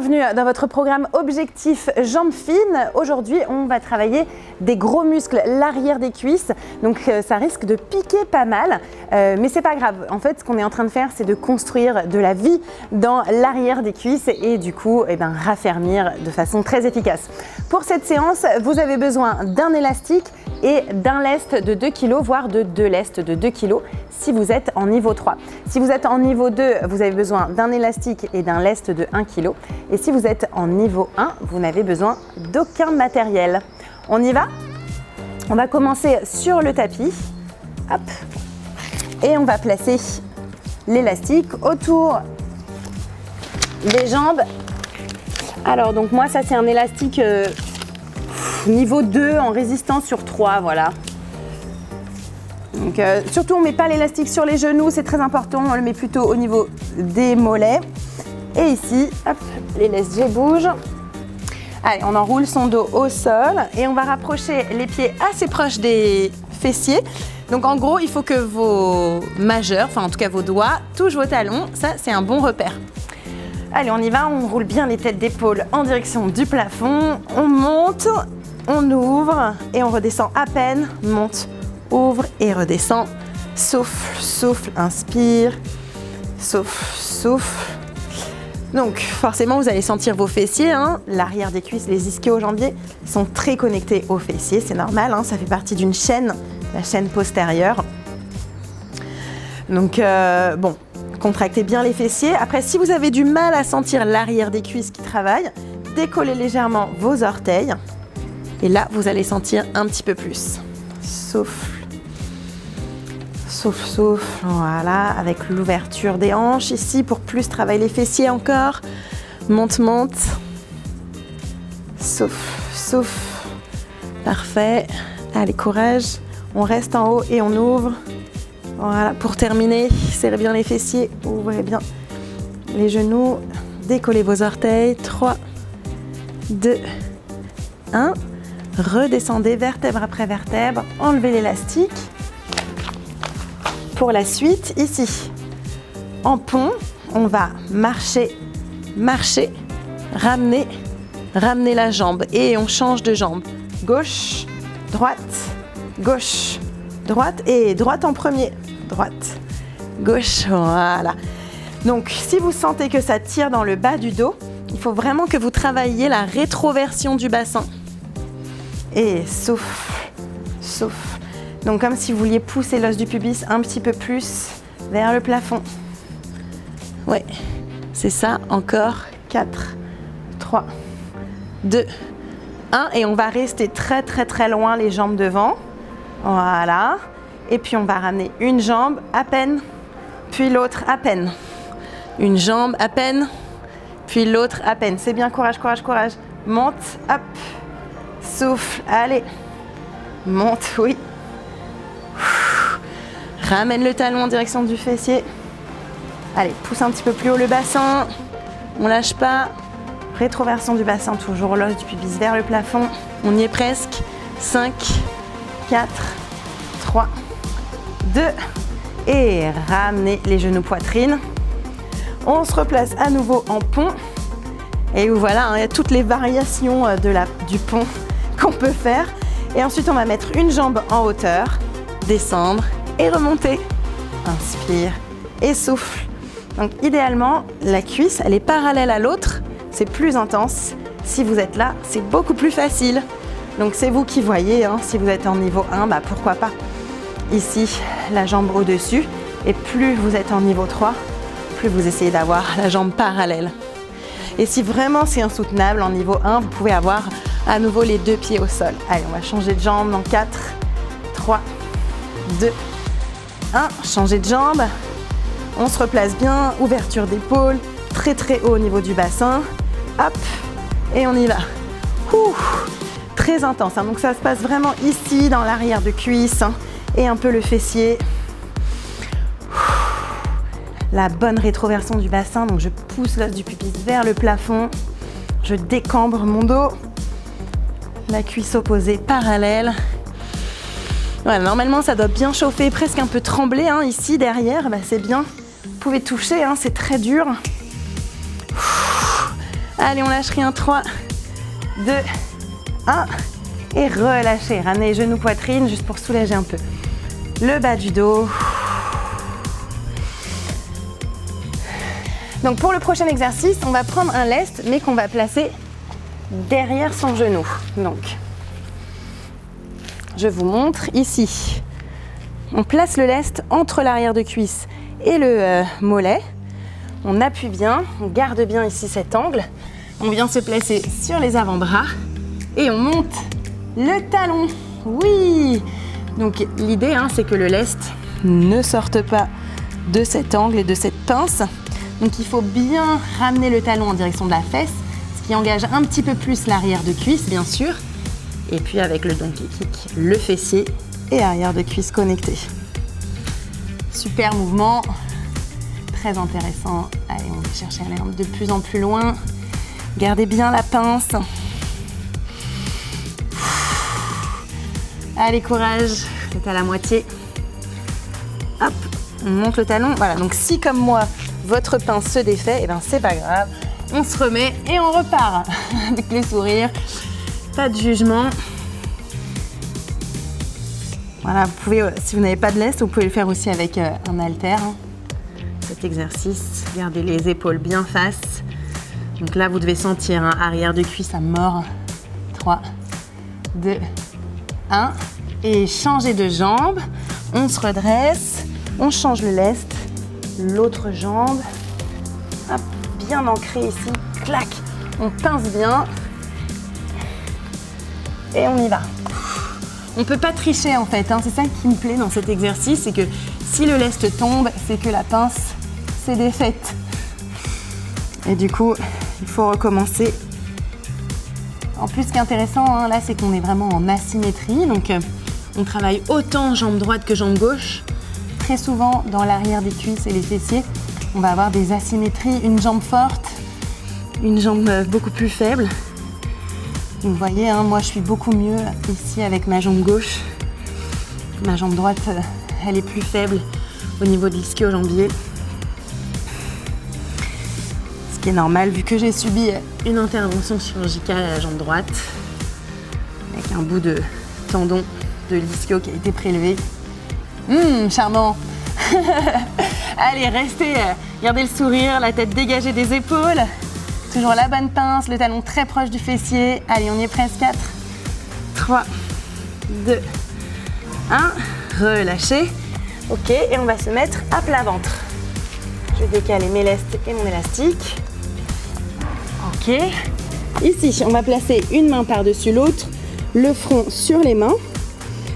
Bienvenue dans votre programme Objectif Jambes Fines. Aujourd'hui, on va travailler des gros muscles, l'arrière des cuisses. Donc ça risque de piquer pas mal, mais c'est pas grave. En fait, ce qu'on est en train de faire, c'est de construire de la vie dans l'arrière des cuisses et du coup, raffermir de façon très efficace. Pour cette séance, vous avez besoin d'un élastique et d'un lest de 2 kg, voire de 2 lestes de 2 kg si vous êtes en niveau 3. Si vous êtes en niveau 2, vous avez besoin d'un élastique et d'un lest de 1 kg. Et si vous êtes en niveau 1, vous n'avez besoin d'aucun matériel. On y va? On va commencer sur le tapis. Hop. Et on va placer l'élastique autour des jambes. Alors donc moi ça c'est un élastique niveau 2 en résistance sur 3, voilà. Donc surtout on ne met pas l'élastique sur les genoux, c'est très important, on le met plutôt au niveau des mollets. Et ici, hop, les lestes bougent. Allez, on enroule son dos au sol et on va rapprocher les pieds assez proches des fessiers. Donc en gros, il faut que vos majeurs, enfin en tout cas vos doigts, touchent vos talons. Ça, c'est un bon repère. Allez, on y va, on roule bien les têtes d'épaule en direction du plafond. On monte, on ouvre et on redescend à peine. Monte, ouvre et redescend. Souffle, souffle, inspire. Souffle, souffle. Donc forcément vous allez sentir vos fessiers, l'arrière des cuisses, les ischio-jambiers sont très connectés aux fessiers, c'est normal, ça fait partie d'une chaîne, la chaîne postérieure. Donc bon, contractez bien les fessiers. Après si vous avez du mal à sentir l'arrière des cuisses qui travaille, décollez légèrement vos orteils et là vous allez sentir un petit peu plus. Souffle. Souffle, souffle, voilà, avec l'ouverture des hanches ici pour plus travailler les fessiers encore. Monte, monte. Souffle, souffle. Parfait. Allez, courage. On reste en haut et on ouvre. Voilà, pour terminer, serrez bien les fessiers, ouvrez bien les genoux, décollez vos orteils. 3, 2, 1. Redescendez vertèbre après vertèbre, enlevez l'élastique. Pour la suite, ici, en pont, on va marcher, marcher, ramener, ramener la jambe et on change de jambe. Gauche, droite, gauche, droite et droite en premier. Droite, gauche, voilà. Donc, si vous sentez que ça tire dans le bas du dos, il faut vraiment que vous travailliez la rétroversion du bassin. Et souffle, souffle. Donc comme si vous vouliez pousser l'os du pubis un petit peu plus vers le plafond. Ouais, c'est ça, encore. 4, 3, 2, 1. Et on va rester très très très loin les jambes devant. Voilà. Et puis on va ramener une jambe à peine, puis l'autre à peine. Une jambe à peine, puis l'autre à peine. C'est bien, courage, courage, courage. Monte, hop. Souffle, allez. Monte, oui. Ramène le talon en direction du fessier. Allez, pousse un petit peu plus haut le bassin. On lâche pas. Rétroversion du bassin, toujours l'os du pubis vers le plafond. On y est presque. 5, 4, 3, 2. Et ramenez les genoux poitrine. On se replace à nouveau en pont. Et voilà, il y a toutes les variations du pont qu'on peut faire. Et ensuite, on va mettre une jambe en hauteur, descendre et remonter. Inspire et souffle. Donc idéalement, la cuisse, elle est parallèle à l'autre. C'est plus intense. Si vous êtes là, c'est beaucoup plus facile. Donc c'est vous qui voyez. Si vous êtes en niveau 1, pourquoi pas. Ici, la jambe au-dessus. Et plus vous êtes en niveau 3, plus vous essayez d'avoir la jambe parallèle. Et si vraiment c'est insoutenable, en niveau 1, vous pouvez avoir à nouveau les 2 pieds au sol. Allez, on va changer de jambe dans 4, 3, 2, 1. Changer de jambe. On se replace bien. Ouverture d'épaule. Très très haut au niveau du bassin. Hop. Et on y va. Ouh, très intense. Donc ça se passe vraiment ici, dans l'arrière de cuisse. Et un peu le fessier. La bonne rétroversion du bassin. Donc je pousse l'os du pubis vers le plafond. Je décambre mon dos. La cuisse opposée parallèle. Voilà, normalement ça doit bien chauffer, presque un peu trembler ici derrière, c'est bien. Vous pouvez toucher, c'est très dur. Allez, on lâche rien. 3, 2, 1. Et relâchez. Ramenez genoux, poitrine, juste pour soulager un peu le bas du dos. Donc pour le prochain exercice, on va prendre un lest, mais qu'on va placer derrière son genou. Donc, je vous montre ici. On place le lest entre l'arrière de cuisse et le mollet. On appuie bien, on garde bien ici cet angle. On vient se placer sur les avant-bras et on monte le talon. Oui! Donc l'idée, c'est que le lest ne sorte pas de cet angle et de cette pince. Donc il faut bien ramener le talon en direction de la fesse, ce qui engage un petit peu plus l'arrière de cuisse, bien sûr. Et puis avec le donkey kick, le fessier et arrière de cuisse connecté. Super mouvement, très intéressant. Allez, on va chercher à aller de plus en plus loin. Gardez bien la pince. Allez, courage, c'est à la moitié. Hop, on monte le talon. Voilà, donc si comme moi, votre pince se défait, et c'est pas grave. On se remet et on repart avec le sourire. Pas de jugement. Voilà, vous pouvez, si vous n'avez pas de lest, vous pouvez le faire aussi avec un haltère. Cet exercice, gardez les épaules bien face. Donc là, vous devez sentir arrière de cuisse à mort. 3, 2, 1. Et changez de jambe. On se redresse. On change le lest. L'autre jambe. Hop, bien ancré ici. Clac. On pince bien. Et on y va. On ne peut pas tricher en fait. C'est ça qui me plaît dans cet exercice. C'est que si le lest tombe, c'est que la pince s'est défaite. Et du coup, il faut recommencer. En plus, ce qui est intéressant, là, c'est qu'on est vraiment en asymétrie. Donc, on travaille autant jambe droite que jambe gauche. Très souvent, dans l'arrière des cuisses et les fessiers, on va avoir des asymétries. Une jambe forte, une jambe beaucoup plus faible. Vous voyez, moi, je suis beaucoup mieux ici avec ma jambe gauche. Ma jambe droite, elle est plus faible au niveau de l'ischio-jambier. Ce qui est normal vu que j'ai subi une intervention chirurgicale à la jambe droite avec un bout de tendon de l'ischio qui a été prélevé. Charmant. Allez, restez, gardez le sourire, la tête dégagée des épaules. Toujours la bonne pince, le talon très proche du fessier. Allez, on y est presque. 4, 3, 2, 1. Relâchez. Ok, et on va se mettre à plat ventre. Je vais décaler mes lestes et mon élastique. Ok. Ici, on va placer une main par-dessus l'autre, le front sur les mains.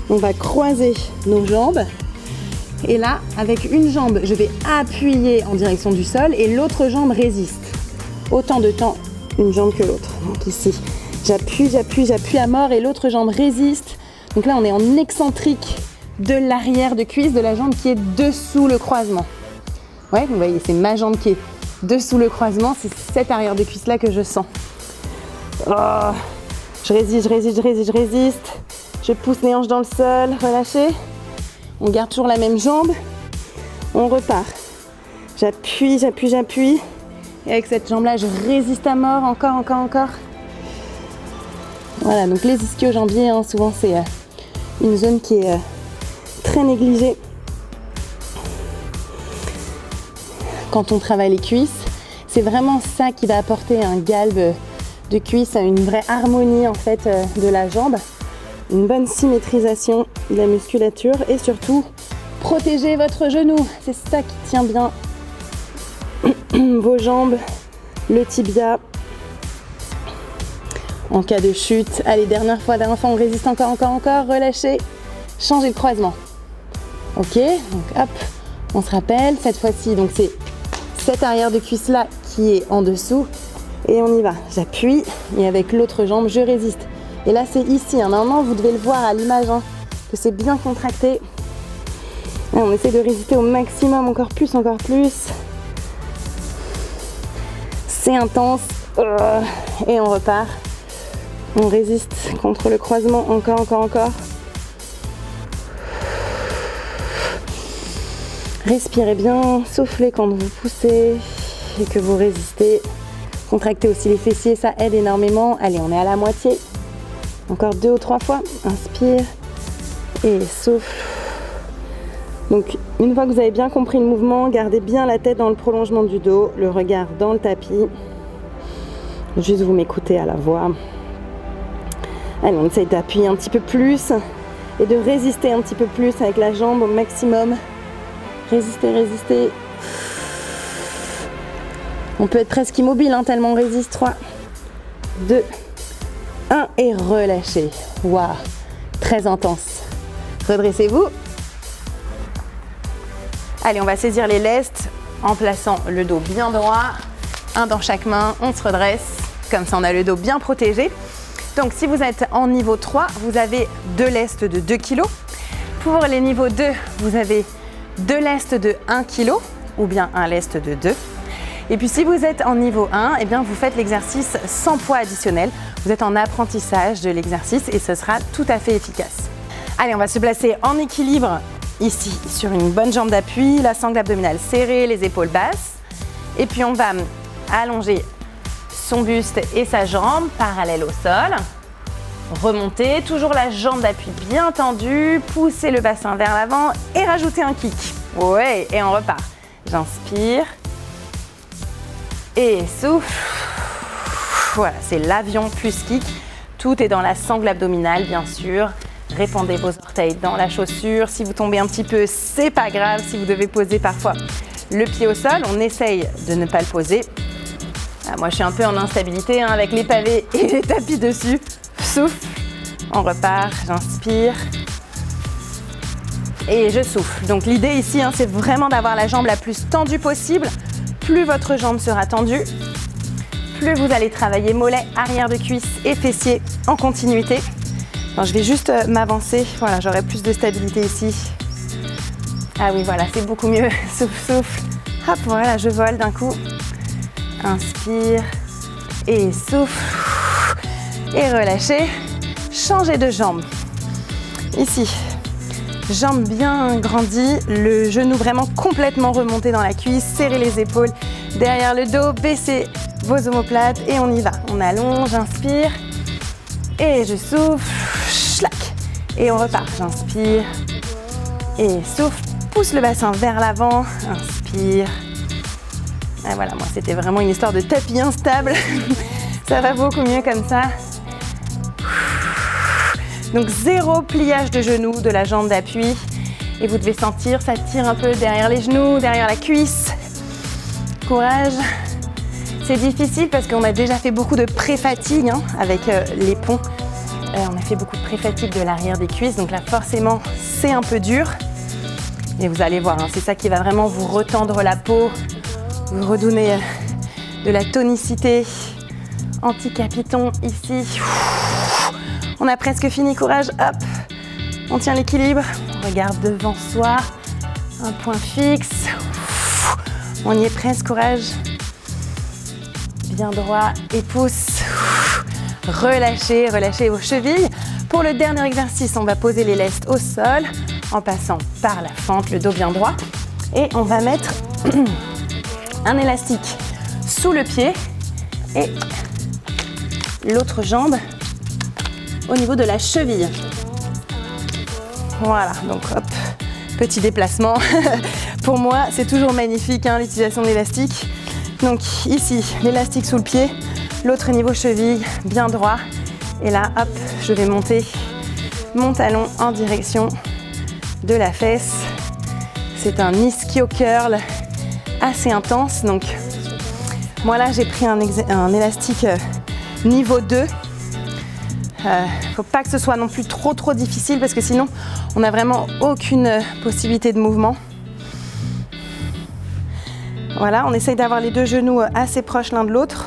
On va croiser nos jambes. Et là, avec une jambe, je vais appuyer en direction du sol et l'autre jambe résiste. Autant de temps, une jambe que l'autre. Donc ici, j'appuie à mort et l'autre jambe résiste. Donc là, on est en excentrique de l'arrière de cuisse de la jambe qui est dessous le croisement. Ouais, vous voyez, c'est ma jambe qui est dessous le croisement. C'est cette arrière de cuisse là que je sens. Oh, je résiste. Je pousse mes hanches dans le sol. Relâchez. On garde toujours la même jambe. On repart. J'appuie. Et avec cette jambe-là, je résiste à mort. Encore. Voilà, donc les ischio-jambiers, souvent c'est une zone qui est très négligée quand on travaille les cuisses. C'est vraiment ça qui va apporter un galbe de cuisse, une vraie harmonie en fait de la jambe. Une bonne symétrisation de la musculature et surtout protéger votre genou. C'est ça qui tient bien vos jambes, le tibia en cas de chute. Allez, dernière fois, on résiste encore, relâchez, changez de croisement. Ok, donc hop, on se rappelle, cette fois-ci, donc c'est cette arrière de cuisse là qui est en dessous et on y va. J'appuie et avec l'autre jambe, je résiste. Et là, c'est ici. Normalement, vous devez le voir à l'image, que c'est bien contracté. Et on essaie de résister au maximum, encore plus. C'est intense. Et on repart. On résiste contre le croisement. Encore. Respirez bien. Soufflez quand vous poussez et que vous résistez. Contractez aussi les fessiers, ça aide énormément. Allez, on est à la moitié. Encore 2 ou 3 fois. Inspire et souffle. Donc, une fois que vous avez bien compris le mouvement, gardez bien la tête dans le prolongement du dos, le regard dans le tapis. Juste vous m'écoutez à la voix. Allez, on essaye d'appuyer un petit peu plus et de résister un petit peu plus avec la jambe au maximum. Résistez, résistez. On peut être presque immobile, hein, tellement on résiste. 3, 2, 1 et relâchez. Waouh, très intense. Redressez-vous. Allez, on va saisir les lestes en plaçant le dos bien droit. Un dans chaque main, on se redresse. Comme ça, on a le dos bien protégé. Donc, si vous êtes en niveau 3, vous avez 2 lestes de 2 kg. Pour les niveaux 2, vous avez 2 lestes de 1 kg ou bien un lest de 2. Et puis, si vous êtes en niveau 1, eh bien, vous faites l'exercice sans poids additionnel. Vous êtes en apprentissage de l'exercice et ce sera tout à fait efficace. Allez, on va se placer en équilibre ici sur une bonne jambe d'appui, la sangle abdominale serrée, les épaules basses. Et puis, on va allonger son buste et sa jambe parallèle au sol. Remontez, toujours la jambe d'appui bien tendue, poussez le bassin vers l'avant et rajoutez un kick. Ouais, et on repart. J'inspire et souffle. Voilà, c'est l'avion plus kick. Tout est dans la sangle abdominale, bien sûr. Répandez vos orteils dans la chaussure. Si vous tombez un petit peu, c'est pas grave. Si vous devez poser parfois le pied au sol, on essaye de ne pas le poser. Ah, moi, je suis un peu en instabilité hein, avec les pavés et les tapis dessus. Souffle, on repart, j'inspire et je souffle. Donc l'idée ici, hein, c'est vraiment d'avoir la jambe la plus tendue possible. Plus votre jambe sera tendue, plus vous allez travailler mollets, arrière de cuisse et fessiers en continuité. Alors, je vais juste m'avancer, voilà, j'aurai plus de stabilité ici. Ah oui, voilà, c'est beaucoup mieux. Souffle, souffle. Hop, voilà, je vole d'un coup. Inspire et souffle. Et relâchez. Changez de jambe. Ici, jambe bien grandie, le genou vraiment complètement remonté dans la cuisse. Serrez les épaules derrière le dos, baissez vos omoplates et on y va. On allonge, inspire et je souffle. Schlac. Et on repart. J'inspire et souffle. Pousse le bassin vers l'avant. Inspire. Et voilà, moi c'était vraiment une histoire de tapis instable. Ça va beaucoup mieux comme ça. Donc 0 pliage de genoux, de la jambe d'appui. Et vous devez sentir, ça tire un peu derrière les genoux, derrière la cuisse. Courage. C'est difficile parce qu'on a déjà fait beaucoup de pré-fatigue hein, avec les ponts. On a fait beaucoup de pré-fatigue de l'arrière des cuisses. Donc là forcément c'est un peu dur. Et vous allez voir, hein, c'est ça qui va vraiment vous retendre la peau. Vous redonnez de la tonicité. Anti-capiton ici. On a presque fini, courage, hop. On tient l'équilibre, on regarde devant soi. Un point fixe. On y est presque, courage. Bien droit et pouce. Relâchez, relâchez vos chevilles. Pour le dernier exercice, on va poser les lestes au sol en passant par la fente, le dos bien droit. Et on va mettre un élastique sous le pied et l'autre jambe au niveau de la cheville. Voilà, donc hop, petit déplacement. Pour moi, c'est toujours magnifique hein, l'utilisation de l'élastique. Donc ici, l'élastique sous le pied, l'autre niveau cheville, bien droit. Et là, hop, je vais monter mon talon en direction de la fesse. C'est un ischio curl assez intense. Donc moi là, j'ai pris un élastique niveau 2. Faut pas que ce soit non plus trop difficile parce que sinon on n'a vraiment aucune possibilité de mouvement. Voilà, on essaye d'avoir les deux genoux assez proches l'un de l'autre.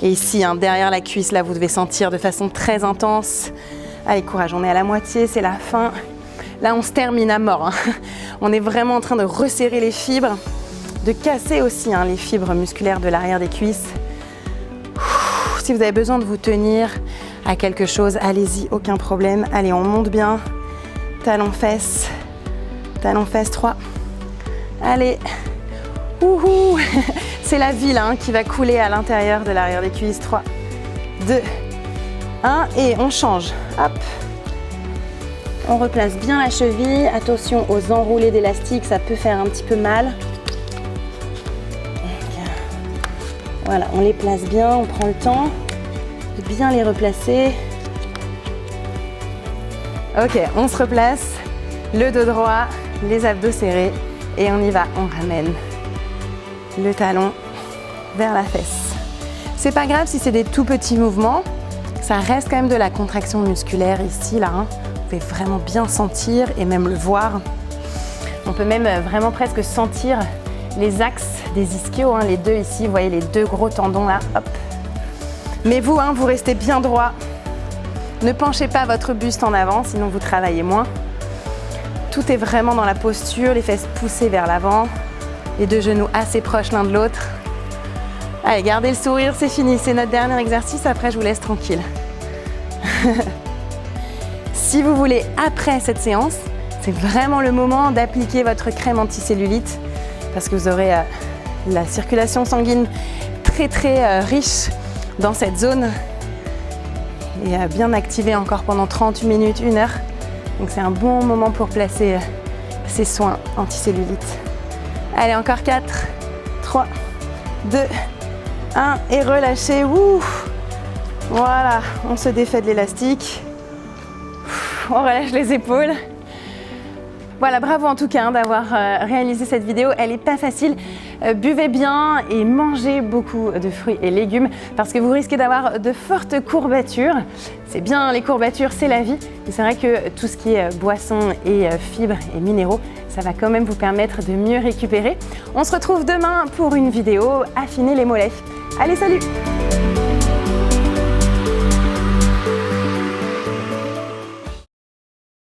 Et ici, hein, derrière la cuisse, là vous devez sentir de façon très intense. Allez, courage, on est à la moitié, c'est la fin. Là on se termine à mort. Hein. On est vraiment en train de resserrer les fibres, de casser aussi hein, les fibres musculaires de l'arrière des cuisses. Si vous avez besoin de vous tenir à quelque chose, allez-y, aucun problème. Allez, on monte bien. Talon fesse. Talon fesse 3. Allez. Ouhou. C'est la vie là, qui va couler à l'intérieur de l'arrière des cuisses. 3, 2, 1 et on change. Hop. On replace bien la cheville. Attention aux enroulés d'élastique, ça peut faire un petit peu mal. Voilà, on les place bien, on prend le temps de bien les replacer. Ok, on se replace, le dos droit, les abdos serrés et on y va, on ramène le talon vers la fesse. C'est pas grave si c'est des tout petits mouvements, ça reste quand même de la contraction musculaire ici, là. Vous pouvez vraiment bien sentir et même le voir. On peut même vraiment presque sentir les axes des ischios, les deux ici, vous voyez les deux gros tendons là, hop. Mais vous, vous restez bien droit. Ne penchez pas votre buste en avant, sinon vous travaillez moins. Tout est vraiment dans la posture, les fesses poussées vers l'avant, les deux genoux assez proches l'un de l'autre. Allez, gardez le sourire, c'est fini, c'est notre dernier exercice, après je vous laisse tranquille. Si vous voulez, après cette séance, c'est vraiment le moment d'appliquer votre crème anticellulite parce que vous aurez la circulation sanguine très riche dans cette zone et bien activée encore pendant 30 minutes, 1 heure. Donc c'est un bon moment pour placer ces soins anticellulites. Allez, encore 4, 3, 2, 1 et relâchez. Ouh. Voilà, on se défait de l'élastique. On relâche les épaules. Voilà, bravo en tout cas d'avoir réalisé cette vidéo. Elle n'est pas facile. Buvez bien et mangez beaucoup de fruits et légumes parce que vous risquez d'avoir de fortes courbatures. C'est bien, les courbatures, c'est la vie. Mais c'est vrai que tout ce qui est boissons et fibres et minéraux, ça va quand même vous permettre de mieux récupérer. On se retrouve demain pour une vidéo affiner les mollets. Allez, salut!